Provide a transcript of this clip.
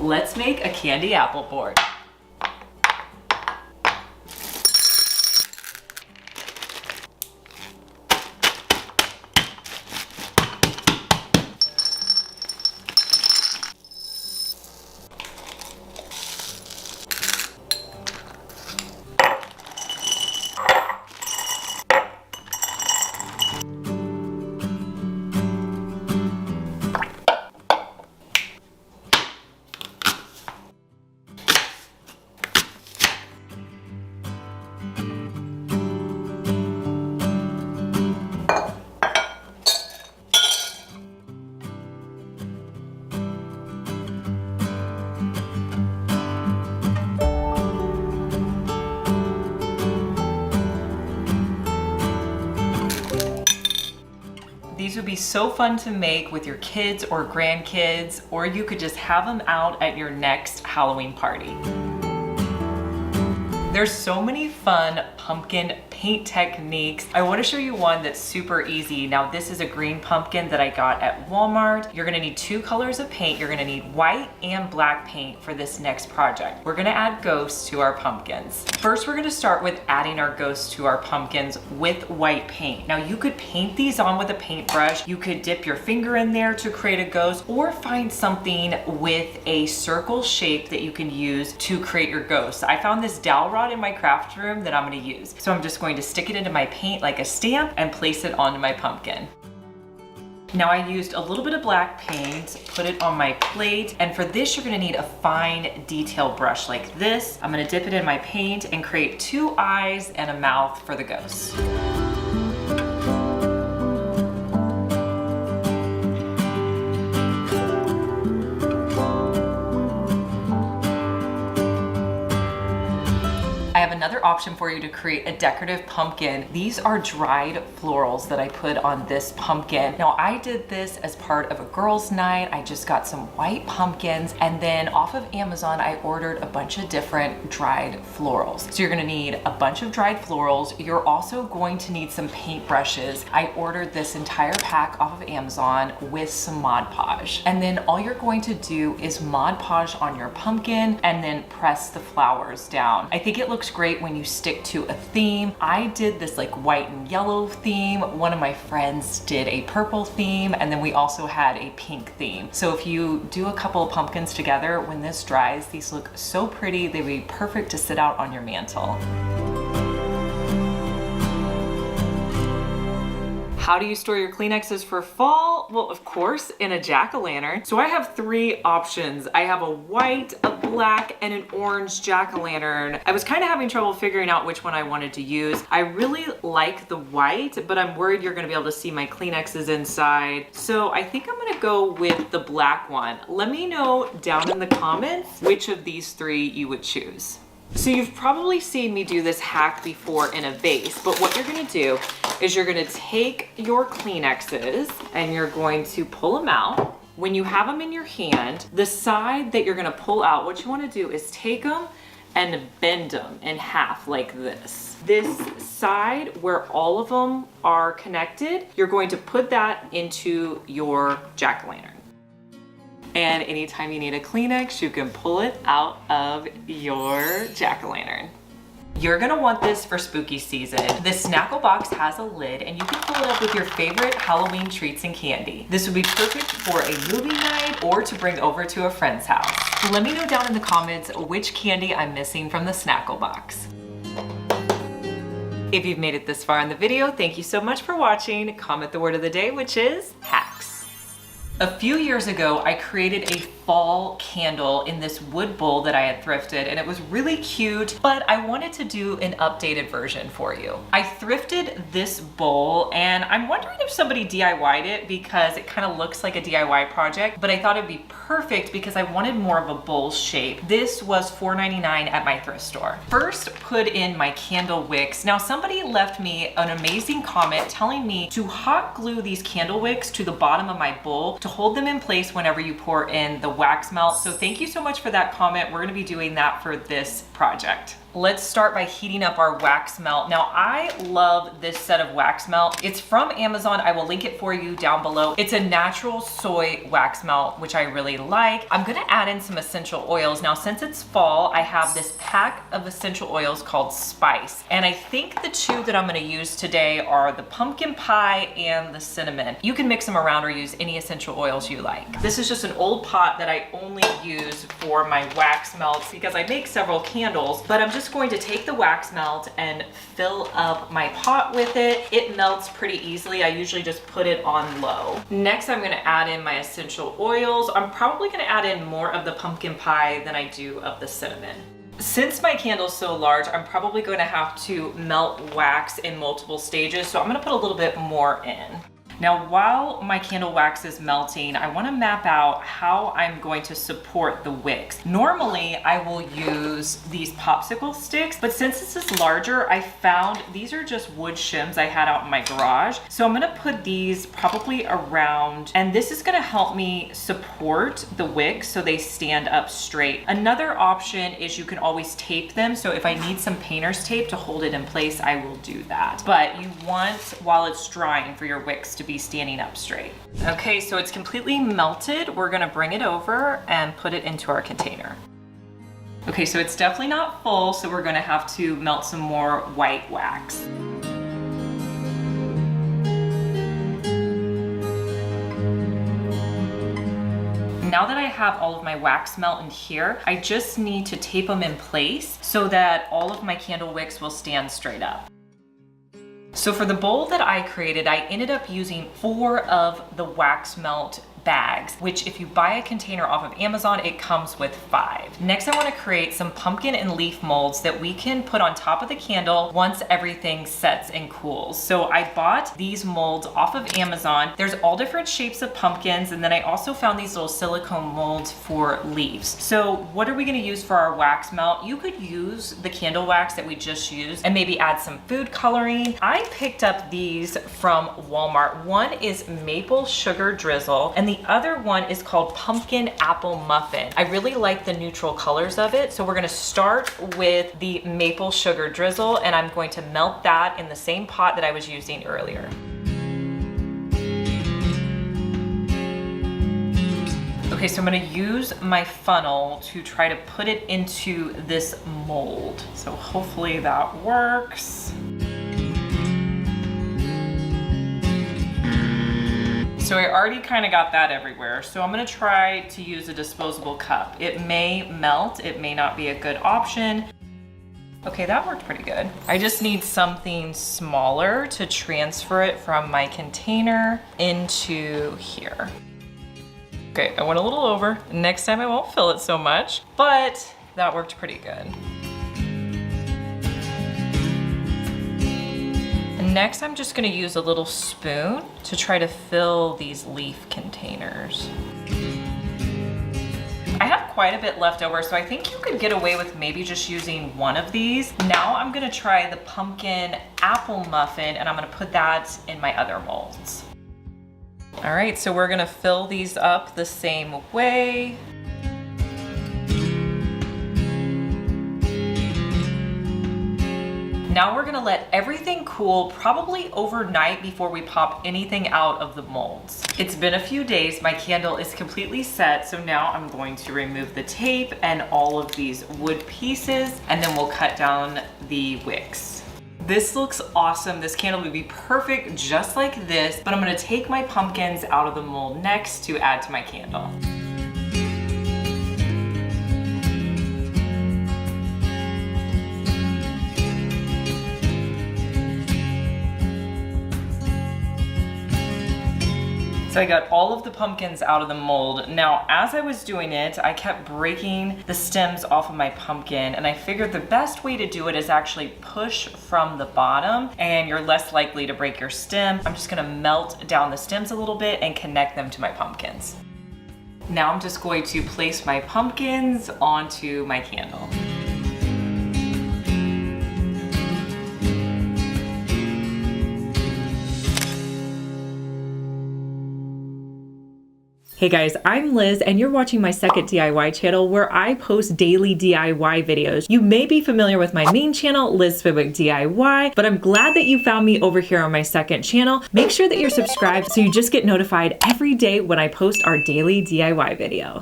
let's make a candy apple board. These would be so fun to make with your kids or grandkids, or you could just have them out at your next Halloween party. There's so many fun pumpkin paint techniques. I want to show you one that's super easy. Now this is a green pumpkin that I got at Walmart. You're gonna need 2 colors of paint. You're gonna need white and black paint for this next project. We're gonna add ghosts to our pumpkins. First, we're gonna start with adding our ghosts to our pumpkins with white paint. Now you could paint these on with a paintbrush. You could dip your finger in there to create a ghost, or find something with a circle shape that you can use to create your ghost. I found this dowel rod in my craft room that I'm gonna use. So I'm just going to stick it into my paint like a stamp and place it onto my pumpkin. Now I used a little bit of black paint, put it on my plate, and for this you're gonna need a fine detail brush like this. I'm gonna dip it in my paint and create 2 eyes and a mouth for the ghost. I have another option for you to create a decorative pumpkin. These are dried florals that I put on this pumpkin. Now I did this as part of a girls' night. I just got some white pumpkins, and then off of Amazon I ordered a bunch of different dried florals. So you're gonna need a bunch of dried florals. You're also going to need some paint brushes. I ordered this entire pack off of Amazon with some Mod Podge. And then all you're going to do is Mod Podge on your pumpkin and then press the flowers down. I think it looks great when you stick to a theme. I did this like white and yellow theme. One of my friends did a purple theme, and then we also had a pink theme. So if you do a couple of pumpkins together, when this dries, these look so pretty. They'd be perfect to sit out on your mantle. How do you store your Kleenexes for fall? Well, of course, in a jack-o'-lantern. So I have 3 options. I have a white, a black, and an orange jack-o'-lantern. I was kind of having trouble figuring out which one I wanted to use. I really like the white, but I'm worried you're gonna be able to see my Kleenexes inside. So I think I'm gonna go with the black one. Let me know down in the comments which of these 3 you would choose. So you've probably seen me do this hack before in a vase, but what you're gonna do is you're gonna take your Kleenexes and you're going to pull them out. When you have them in your hand, the side that you're gonna pull out, what you wanna do is take them and bend them in half like this. This side where all of them are connected, you're going to put that into your jack-o'-lantern. And anytime you need a Kleenex, you can pull it out of your jack-o'-lantern. You're gonna want this for spooky season. This Snackle box has a lid, and you can fill it up with your favorite Halloween treats and candy. This would be perfect for a movie night or to bring over to a friend's house. Let me know down in the comments which candy I'm missing from the Snackle box. If you've made it this far in the video, thank you so much for watching. Comment the word of the day, which is hacks. A few years ago, I created a fall candle in this wood bowl that I had thrifted, and it was really cute, but I wanted to do an updated version for you. I thrifted this bowl, and I'm wondering if somebody DIY'd it because it kind of looks like a DIY project, but I thought it'd be perfect because I wanted more of a bowl shape. This was $4.99 at my thrift store. First, put in my candle wicks. Now, somebody left me an amazing comment telling me to hot glue these candle wicks to the bottom of my bowl to hold them in place whenever you pour in the wax melt. So thank you so much for that comment. We're gonna be doing that for this project. Let's start by heating up our wax melt. Now, I love this set of wax melt. It's from Amazon. I will link it for you down below. It's a natural soy wax melt, which I really like. I'm gonna add in some essential oils. Now, since it's fall, I have this pack of essential oils called Spice. And I think the two that I'm gonna use today are the pumpkin pie and the cinnamon. You can mix them around or use any essential oils you like. This is just an old pot that I only use for my wax melts because I make several candles, but I'm just going to take the wax melt and fill up my pot with it. It melts pretty easily. I usually just put it on low. Next, I'm gonna add in my essential oils. I'm probably gonna add in more of the pumpkin pie than I do of the cinnamon. Since my candle's so large, I'm probably going to have to melt wax in multiple stages, so I'm gonna put a little bit more in. Now, while my candle wax is melting, I want to map out how I'm going to support the wicks. Normally, I will use these popsicle sticks, but since this is larger, I found these are just wood shims I had out in my garage. So I'm going to put these probably around, and this is going to help me support the wicks so they stand up straight. Another option is you can always tape them. So if I need some painter's tape to hold it in place, I will do that. But you want, while it's drying, for your wicks to be standing up straight. Okay, so it's completely melted. We're gonna bring it over and put it into our container. Okay, so it's definitely not full, so we're gonna have to melt some more white wax. Now that I have all of my wax melt in here, I just need to tape them in place so that all of my candle wicks will stand straight up. So for the bowl that I created, I ended up using 4 of the wax melt bags, which if you buy a container off of Amazon, it comes with 5. Next, I want to create some pumpkin and leaf molds that we can put on top of the candle once everything sets and cools. So I bought these molds off of Amazon. There's all different shapes of pumpkins, and then I also found these little silicone molds for leaves. So what are we going to use for our wax melt? You could use the candle wax that we just used and maybe add some food coloring. I picked up these from Walmart. One is maple sugar drizzle, and the other one is called pumpkin apple muffin. I really like the neutral colors of it. So we're gonna start with the maple sugar drizzle, and I'm going to melt that in the same pot that I was using earlier. Okay, so I'm gonna use my funnel to try to put it into this mold. So hopefully that works. So I already kind of got that everywhere. So I'm gonna try to use a disposable cup. It may melt, it may not be a good option. Okay, that worked pretty good. I just need something smaller to transfer it from my container into here. Okay, I went a little over. Next time I won't fill it so much, but that worked pretty good. Next, I'm just gonna use a little spoon to try to fill these leaf containers. I have quite a bit left over, so I think you could get away with maybe just using one of these. Now I'm gonna try the pumpkin apple muffin, and I'm gonna put that in my other molds. All right, so we're gonna fill these up the same way. Now we're gonna let everything cool probably overnight before we pop anything out of the molds. It's been a few days, my candle is completely set, so now I'm going to remove the tape and all of these wood pieces, and then we'll cut down the wicks. This looks awesome. This candle would be perfect just like this, but I'm gonna take my pumpkins out of the mold next to add to my candle. So I got all of the pumpkins out of the mold. Now, as I was doing it, I kept breaking the stems off of my pumpkin, and I figured the best way to do it is actually push from the bottom, and you're less likely to break your stem. I'm just gonna melt down the stems a little bit and connect them to my pumpkins. Now I'm just going to place my pumpkins onto my candle. Hey guys, I'm Liz and you're watching my second DIY channel where I post daily DIY videos. You may be familiar with my main channel, Liz Fenwick DIY, but I'm glad that you found me over here on my second channel. Make sure that you're subscribed so you just get notified every day when I post our daily DIY video.